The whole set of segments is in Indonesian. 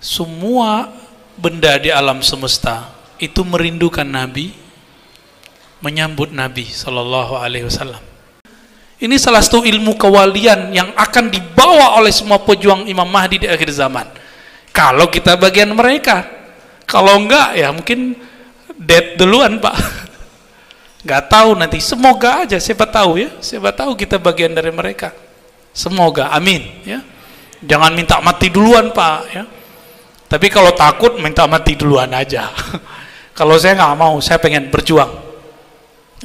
Semua benda di alam semesta itu merindukan Nabi, menyambut Nabi Sallallahu Alaihi Wasallam. Ini salah satu ilmu kewalian yang akan dibawa oleh semua pejuang Imam Mahdi di akhir zaman. Kalau kita bagian mereka, kalau enggak ya mungkin dead duluan Pak. Nggak tahu nanti, semoga aja, siapa tahu ya, siapa tahu kita bagian dari mereka. Semoga, amin ya. Jangan minta mati duluan Pak ya. Tapi kalau takut minta mati duluan aja. Kalau saya nggak mau, saya pengen berjuang.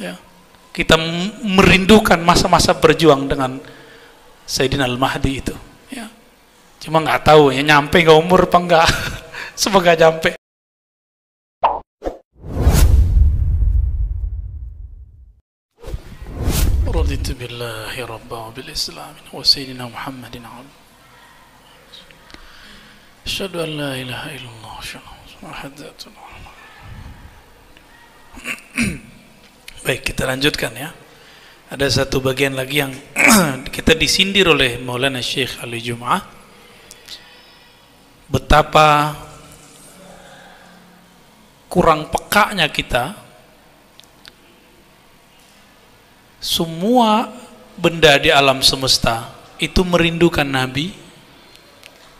Ya. Kita merindukan masa-masa berjuang dengan Sayyidina Al-Mahdi itu. Ya. Cuma nggak tahu ya nyampe nggak umur apa enggak. Semoga nyampe. Raditu billahi rabba bil Islam wa Sayyidina Muhammadin abduhu. Asyhadu an la ilaha illallah Baik, kita lanjutkan ya. Ada satu bagian lagi yang kita disindir oleh Maulana Syekh Ali Jum'ah, betapa kurang pekanya kita. Semua benda di alam semesta itu merindukan Nabi,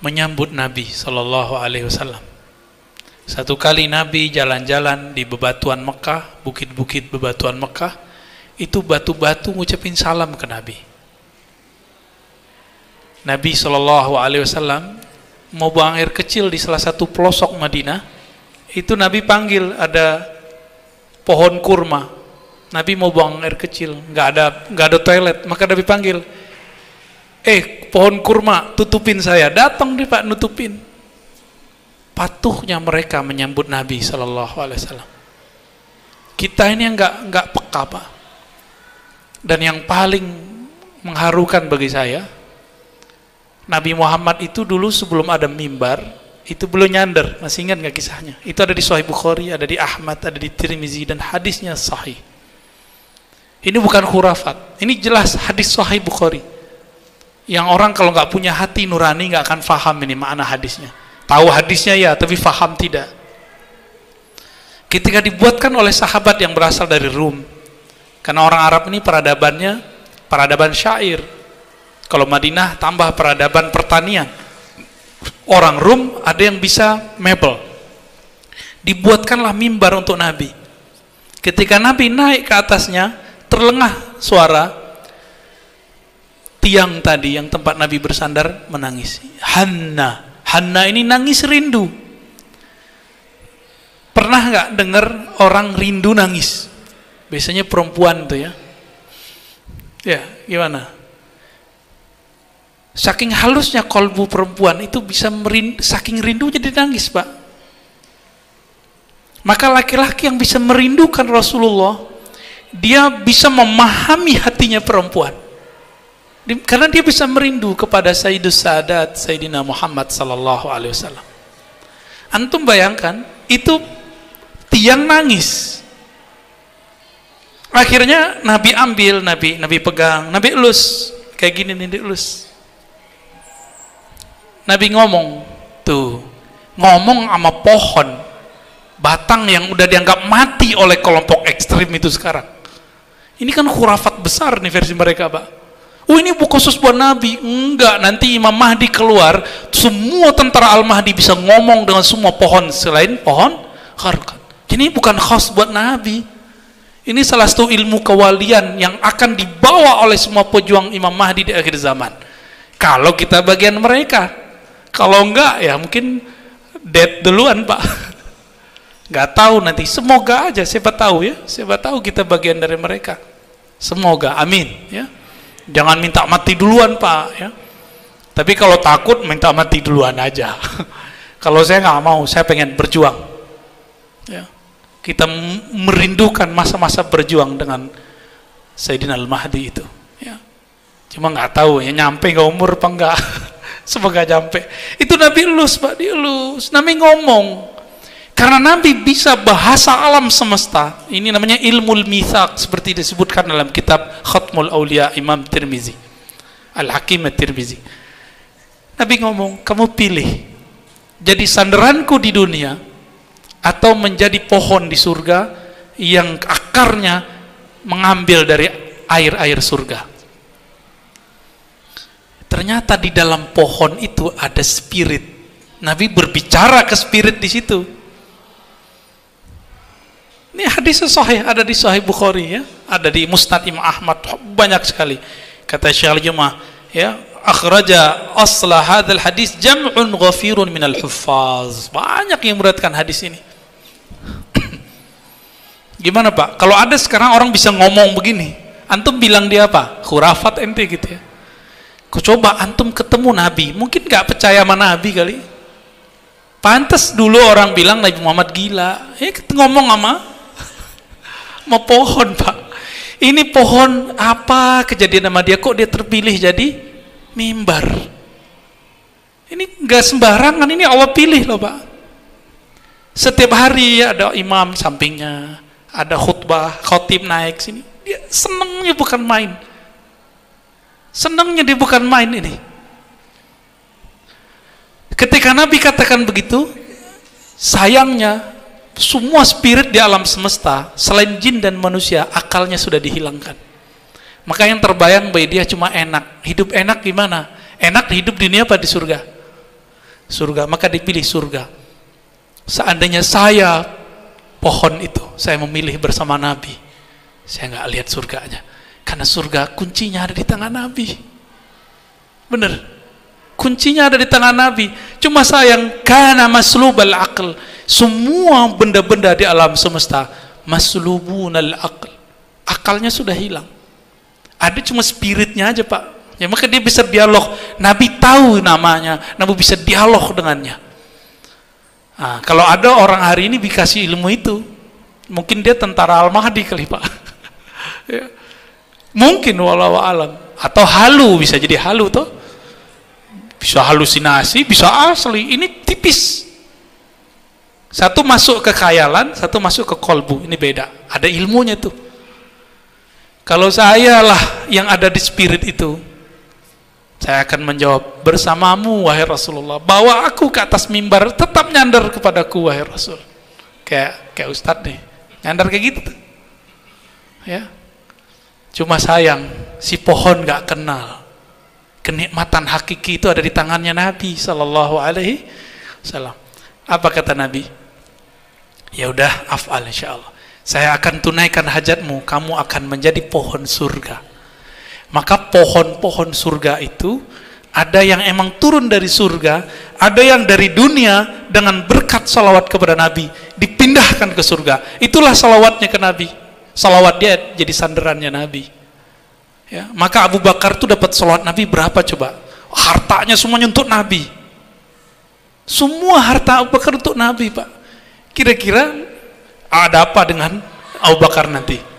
menyambut Nabi Sallallahu Alaihi Wasallam. Satu kali Nabi jalan-jalan di bebatuan Mekah, bukit-bukit bebatuan Mekah, itu batu-batu ngucapin salam ke Nabi. Nabi Sallallahu Alaihi Wasallam mau buang air kecil di salah satu pelosok Madinah, itu Nabi panggil, ada pohon kurma. Nabi mau buang air kecil, nggak ada toilet, maka Nabi panggil, pohon kurma, tutupin saya. Datang dia Pak, nutupin. Patuhnya mereka menyambut Nabi Sallallahu Alaihi Wasallam. Kita ini yang nggak peka Pak. Dan yang paling mengharukan bagi saya, Nabi Muhammad itu dulu sebelum ada mimbar, itu belum nyandar. Masih ingat nggak kisahnya? Itu ada di Sahih Bukhari, ada di Ahmad, ada di Tirmizi, dan hadisnya sahih. Ini bukan khurafat, ini jelas hadis Sahih Bukhari. Yang orang kalau nggak punya hati nurani nggak akan faham ini makna hadisnya. Tahu hadisnya ya, tapi faham tidak. Ketika dibuatkan oleh sahabat yang berasal dari Rum, karena orang Arab ini peradabannya peradaban syair. Kalau Madinah tambah peradaban pertanian. Orang Rum ada yang bisa mebel. Dibuatkanlah mimbar untuk Nabi. Ketika Nabi naik ke atasnya, terlengah suara tiang tadi yang tempat Nabi bersandar menangis. Hanna ini nangis rindu. Pernah nggak dengar orang rindu nangis? Biasanya perempuan tuh ya. Ya, gimana? Saking halusnya kolbu perempuan itu bisa saking rindunya dia nangis Pak. Maka laki-laki yang bisa merindukan Rasulullah, dia bisa memahami hatinya perempuan. Karena dia bisa merindu kepada Sayyidus Sadat, Sayyidina Muhammad Sallallahu Alaihi Wasallam. Antum bayangkan, itu tiang nangis. Akhirnya Nabi ambil, Nabi pegang, Nabi elus. Kayak gini nih, dielus. Nabi ngomong, tuh, ngomong sama pohon, batang yang udah dianggap mati oleh kelompok ekstrim itu sekarang. Ini kan khurafat besar nih versi mereka Pak. Ini bukan khusus buat Nabi. Enggak, nanti Imam Mahdi keluar, semua tentara Al-Mahdi bisa ngomong dengan semua pohon selain pohon kharqat. Ini bukan khas buat Nabi. Ini salah satu ilmu kewalian yang akan dibawa oleh semua pejuang Imam Mahdi di akhir zaman. Kalau kita bagian mereka, kalau enggak ya mungkin dead duluan Pak. Nggak tahu nanti, semoga aja, siapa tahu ya, siapa tahu kita bagian dari mereka. Semoga, amin ya. Jangan minta mati duluan Pak ya. Tapi kalau takut minta mati duluan aja. Kalau saya nggak mau, saya pengen berjuang ya. Kita merindukan masa-masa berjuang dengan Sayyidina Al-Mahdi itu ya. Cuma nggak tahu ya nyampe nggak umur apa enggak. Semoga nyampe. Itu Nabi elus Pak, dielus. Nabi ngomong. Karena Nabi bisa bahasa alam semesta. Ini namanya ilmul mitsaq, seperti disebutkan dalam kitab Khatmul Aulia Imam Tirmizi, Al-Hakim At-Tirmizi. Nabi ngomong, kamu pilih jadi sandaranku di dunia atau menjadi pohon di surga yang akarnya mengambil dari air-air surga. Ternyata di dalam pohon itu ada spirit. Nabi berbicara ke spirit di situ. Ini hadis sahih, ada di Sahih Bukhari ya, ada di Musnad Imam Ahmad, banyak sekali. Kata Syekh Al-Jumah ya, akhraja asla hadzal hadis jam'un ghafirun minal huffaz. Banyak yang meriwayatkan hadis ini. Gimana Pak? Kalau ada sekarang orang bisa ngomong begini, antum bilang dia apa? Khurafat ente gitu ya. Coba antum ketemu Nabi, mungkin gak percaya sama Nabi kali. Pantas dulu orang bilang Nabi Muhammad gila. Ngomong sama pohon Pak. Ini pohon apa kejadian sama dia? Kok dia terpilih jadi mimbar? Ini gak sembarangan, ini Allah pilih loh Pak. Setiap hari ada imam sampingnya, ada khutbah, khotib naik sini. Dia senangnya bukan main. Senangnya dia bukan main ini. Ketika Nabi katakan begitu, sayangnya semua spirit di alam semesta selain jin dan manusia akalnya sudah dihilangkan. Maka yang terbayang bagi dia cuma enak. Hidup enak gimana? Enak hidup di dunia apa di surga? Surga. Maka dipilih surga. Seandainya saya pohon itu, saya memilih bersama Nabi, saya nggak lihat surganya, karena surga kuncinya ada di tangan Nabi. Bener, kuncinya ada di tangan Nabi. Cuma sayang, karena maslubal aql, semua benda-benda di alam semesta maslubunal aql, akalnya sudah hilang. Ada cuma spiritnya aja Pak. Ya maka dia bisa dialog. Nabi tahu namanya, Nabi bisa dialog dengannya. Nah, kalau ada orang hari ini dikasih ilmu itu, mungkin dia tentara Al-Mahdi kali Pak. Ya. Mungkin walau alam. Atau halu, bisa jadi halu toh. Bisa halusinasi, bisa asli. Ini tipis. Satu masuk ke khayalan, satu masuk ke kolbu. Ini beda. Ada ilmunya tuh. Kalau saya lah yang ada di spirit itu, saya akan menjawab, bersamamu wahai Rasulullah, bawa aku ke atas mimbar, tetap nyandar kepadaku wahai Rasul. Kayak Ustadz nih, nyandar kayak gitu tuh. Ya. Cuma sayang, si pohon gak kenal kenikmatan hakiki itu ada di tangannya Nabi Sallallahu Alaihi Wasallam. Apa kata Nabi? Ya udah, af'al insyaallah. Saya akan tunaikan hajatmu, kamu akan menjadi pohon surga. Maka pohon-pohon surga itu ada yang emang turun dari surga, ada yang dari dunia dengan berkat salawat kepada Nabi dipindahkan ke surga. Itulah salawatnya ke Nabi. Salawat dia jadi sandarannya Nabi. Ya, maka Abu Bakar tuh dapat salawat Nabi berapa coba? Hartanya semuanya untuk Nabi. Semua harta Abu Bakar untuk Nabi Pak. Kira-kira ada apa dengan Abu Bakar nanti?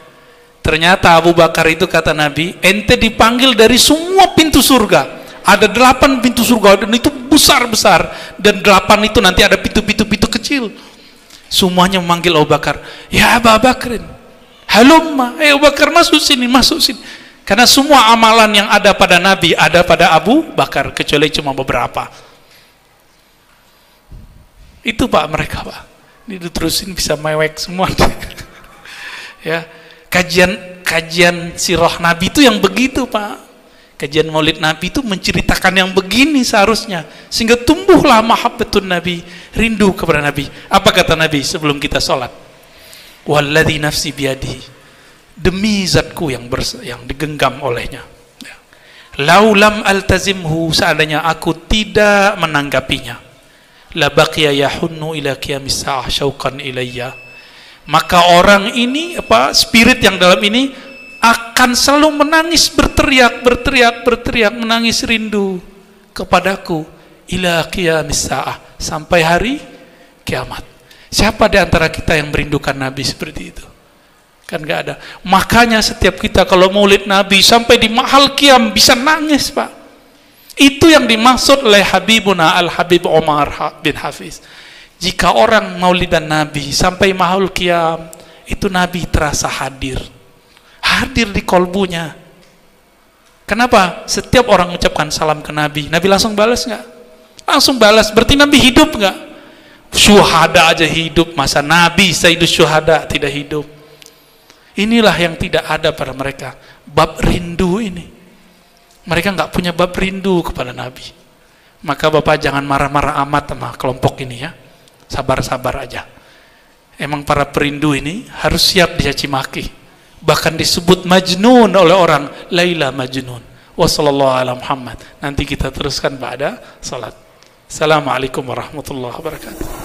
Ternyata Abu Bakar itu kata Nabi, ente dipanggil dari semua pintu surga. Ada 8 pintu surga dan itu besar-besar, dan 8 itu nanti ada pintu-pintu kecil. Semuanya memanggil Abu Bakar, ya Abu Bakrin, halumma, Abu Bakar masuk sini, masuk sini. Karena semua amalan yang ada pada Nabi ada pada Abu Bakar, kecuali cuma beberapa. Itu Pak mereka Pak. Ini diterusin bisa mewek semua. Ya. Kajian sirah Nabi itu yang begitu Pak. Kajian maulid Nabi itu menceritakan yang begini seharusnya, sehingga tumbuhlah mahabbatun Nabi, rindu kepada Nabi. Apa kata Nabi sebelum kita sholat? Walladzi nafsi biyadihi, demi zatku yang digenggam olehnya, laulam altazimhu, seandainya aku tidak menanggapinya, la baqiya yahunnu ila qiyamis sa'ah syauqan ilayya, maka orang ini spirit yang dalam ini akan selalu menangis, berteriak, menangis rindu kepadaku ila qiyamis sa'ah, sampai hari kiamat. Siapa di antara kita yang merindukan Nabi seperti itu? Kan gak ada. Makanya setiap kita kalau maulid Nabi sampai di mahal qiyam bisa nangis Pak. Itu yang dimaksud oleh Habibuna Al-Habib Umar bin Hafiz. Jika orang maulidan Nabi sampai mahal qiyam, itu Nabi terasa hadir di kolbunya. Kenapa? Setiap orang mengucapkan salam ke Nabi, Nabi langsung balas nggak? Langsung balas. Berarti Nabi hidup nggak? Syuhada aja hidup, masa Nabi Sayyidus Syuhada tidak hidup? Inilah yang tidak ada pada mereka, bab rindu ini. Mereka nggak punya bab rindu kepada Nabi. Maka Bapak jangan marah-marah amat sama kelompok ini ya, sabar-sabar aja. Emang para perindu ini harus siap dicaci maki, bahkan disebut majnun oleh orang. Laila majnun. Wassallallahu ala Muhammad. Nanti kita teruskan pada salat. Assalamualaikum warahmatullahi wabarakatuh.